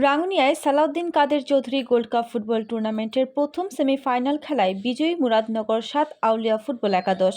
রাঙ্গুনিয়ায় সালাউদ্দিন কাদের Chowdhury gold cup football টুর্নামেন্টের প্রথম semifinal খেলায় বিজয়ী মুরাদনগর ৭ আউলিয়া ফুটবল একাদশ।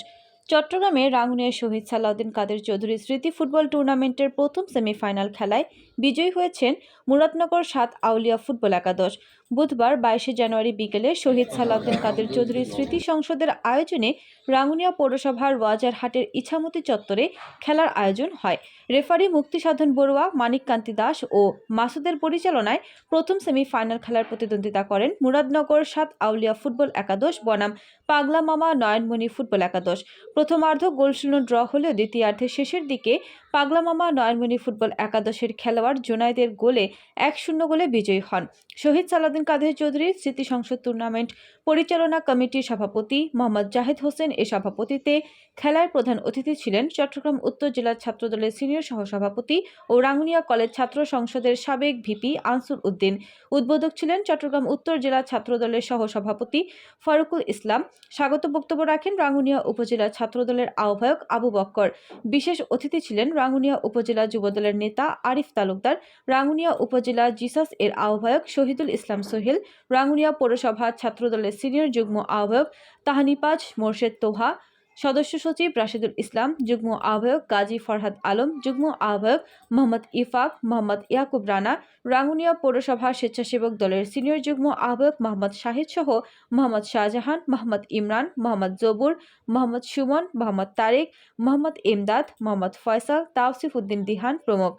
চট্টগ্রামে রাঙ্গুনিয়ায় শহীদ সালাউদ্দিন কাদের চৌধুরী স্মৃতি ফুটবল টুর্নামেন্টের প্রথম সেমিফাইনাল খেলায় বিজয়ী হয়েছেন মুরাদনগর ৭ আউলিয়া ফুটবল একাদশ। বুধবার ২২ জানুয়ারি বিকেলে শহীদ সালাউদ্দিন কাদের চৌধুরী স্মৃতি সংসদের আয়োজনে রাঙ্গুনিয়া পৌরসভার ওয়াজারহাটের ইছামতি চত্বরে খেলার আয়োজন হয়। রেফারি মুক্তিসাধন বড়ুয়া, মানিককান্তি দাস ও মাসুদের পরিচালনায় প্রথম সেমিফাইনাল খেলার প্রতিদ্বন্দ্বিতা করেন মুরাদনগর ৭ আউলিয়া ফুটবল একাদশ বনাম পাগলা মামা নয়নমণি ফুটবল একাদশ। প্রথমার্ধ গোলশূন্য ড্র হলেও দ্বিতীয়ার্ধের শেষের দিকে পাগলা মামা নয়নমণি ফুটবল একাদশের খেলোয়াড় জোনায়েদের গোলে ১-০ গোলে বিজয়ী হন। শহীদ সালাউদ্দিন কাদের চৌধুরী স্মৃতি সংসদ টুর্নামেন্ট পরিচালনা কমিটির সভাপতি মোহাম্মদ জাহিদ হোসেন এর সভাপতিত্বে খেলায় প্রধান অতিথি ছিলেন চট্টগ্রাম উত্তর জেলা ছাত্রদলের সিনিয়র সহসভাপতি ও রাঙ্গুনিয়া কলেজ ছাত্র সংসদের সাবেক ভিপি আনসুর উদ্দিন। উদ্বোধক ছিলেন চট্টগ্রাম উত্তর জেলা ছাত্রদলের সহসভাপতি ফারুকুল ইসলাম। স্বাগত বক্তব্য রাখেন রাঙ্গুনিয়া উপজেলা ছাত্রদলের আহ্বায়ক আবু বক্কর। বিশেষ অতিথি ছিলেন রাঙ্গুনিয়া উপজেলা যুবদলের নেতা আরিফ তালুকদার, রাঙ্গুনিয়া উপজেলা জিসাস এর আহ্বায়ক শহীদুল ইসলাম সোহেল, রাঙ্গুনিয়া পৌরসভা ছাত্রদলের সিনিয়র যুগ্ম আহ্বায়ক তাহানিপাজ মোর্শেদ তোহা, সদস্য সচিব রাশেদুল ইসলাম, যুগ্ম আহ্বায়ক গাজী ফরহাদ আলম, যুগ্ম আহ্বায়ক মোহাম্মদ ইফাক, মোহাম্মদ ইয়াকুব রানা, রাঙ্গুনিয়া পৌরসভা স্বেচ্ছাসেবক দলের সিনিয়র যুগ্ম আহ্বায়ক মোহাম্মদ শাহিদ সহ মোহাম্মদ শাহজাহান, মোহাম্মদ ইমরান, মোহাম্মদ জবুর, মোহাম্মদ সুমন, মোহাম্মদ তারেক, মোহাম্মদ ইমদাদ, মোহাম্মদ ফয়সাল, তাওসিফ উদ্দিন দিহান প্রমুখ।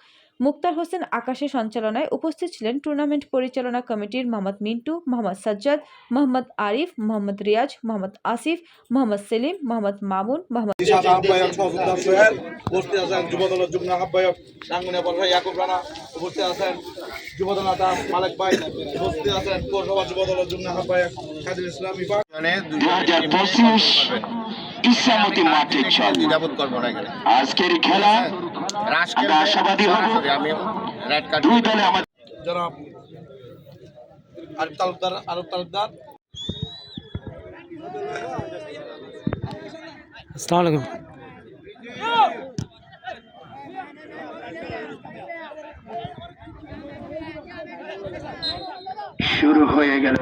মুক্তার হোসেন আকাশের সঞ্চালনায় উপস্থিত ছিলেন টুর্নামেন্ট পরিচালনা কমিটির মোহাম্মদ মিন্টু, মোহাম্মদ সাজ্জাদ, মোহাম্মদ আরিফ, মোহাম্মদ রিয়াজ, মোহাম্মদ আসিফ, মোহাম্মদ সেলিম, মোহাম্মদ মামুন, মোহাম্মদ যুবদলের যুগ্ম আহ্বায়ক রাঙ্গুনিয়া পৌরসভা ইয়াকুব রানা উপস্থিত আছেন, যুবদল নেতা মালিক ভাই উপস্থিত আছেন, পৌরসভা যুবদলের যুগ্ম আহ্বায়ক কাজী ইসলাম ইফাক। ইছামতি মাঠে আজকের খেলা আমরা আশাবাদী হব দুই দলে আমাদের জনাব আরিফ তালুকদার আসসালামু আলাইকুম। শুরু হয়ে গেল,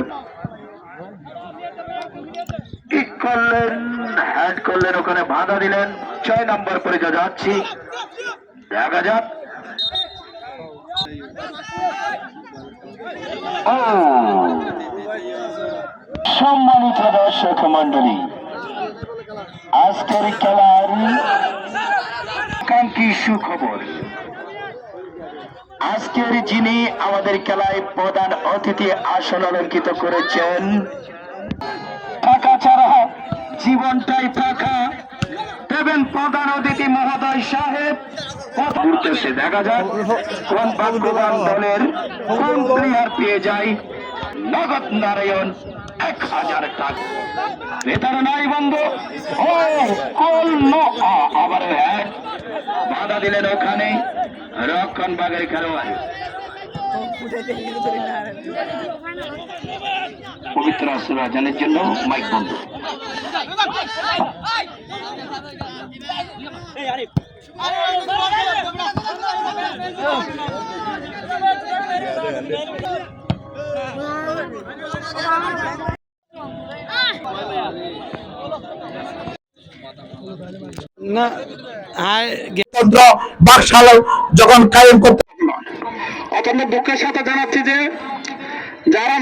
কিক করলেন, হ্যান্ড করলেন, ওখানে বাধা দিলেন। ৬ নম্বর পরে যাচ্ছি, দেখা যাক। সম্মানিত দর্শক মন্ডলী, আজকের খেলার আকাঙ্ক্ষী সুখবর। আজকের যিনি আমাদের খেলায় প্রধান অতিথি আসন অলঙ্কিত করেছেন, টাকা ছাড়া জীবনটাই ফাঁকা দেবেন প্রধান অতিথি মহোদয় সাহেব ঘুরতেছে। দেখা যাক কোন ভাগ্যবান দলের কোন প্লেয়ার পেয়ে যায় নগদ নারায়ণ ১,০০০ টাকা। ভেতরে নাই বন্ধু, ও গোল আবার হ্যাঁ বাধা দিলেন ওখানে রক্ষণ বাগের খেলোয়াড়। পবিত্র আজানের জন্য মাইক বন্ধ। না যখন কায়েম করতে, অত্যন্ত দুঃখের সাথে জানাচ্ছি যে যারা